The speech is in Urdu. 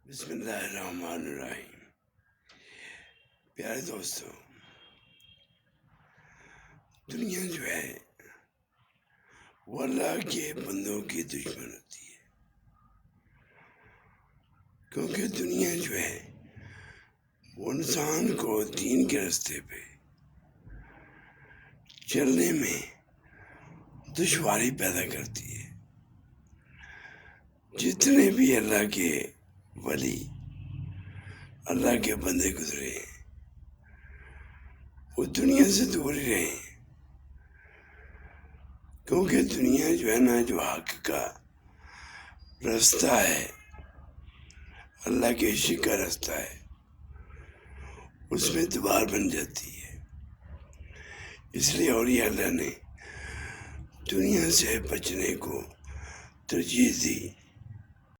بسم اللہ الرحمن الرحیم۔ پیارے دوستو، دنیا جو ہے وہ اللہ کے بندوں کی دشمن ہوتی ہے، کیونکہ دنیا جو ہے وہ انسان کو دین کے راستے پہ چلنے میں دشواری پیدا کرتی ہے۔ جتنے بھی اللہ کے ولی، اللہ کے بندے گزرے ہیں، وہ دنیا سے دور ہی رہے، کیونکہ دنیا جو ہے نا، جو حق کا راستہ ہے، اللہ کے عشق کا راستہ ہے، اس میں دیوار بن جاتی ہے۔ اس لیے اولیاء اللہ نے دنیا سے بچنے کو ترجیح دی۔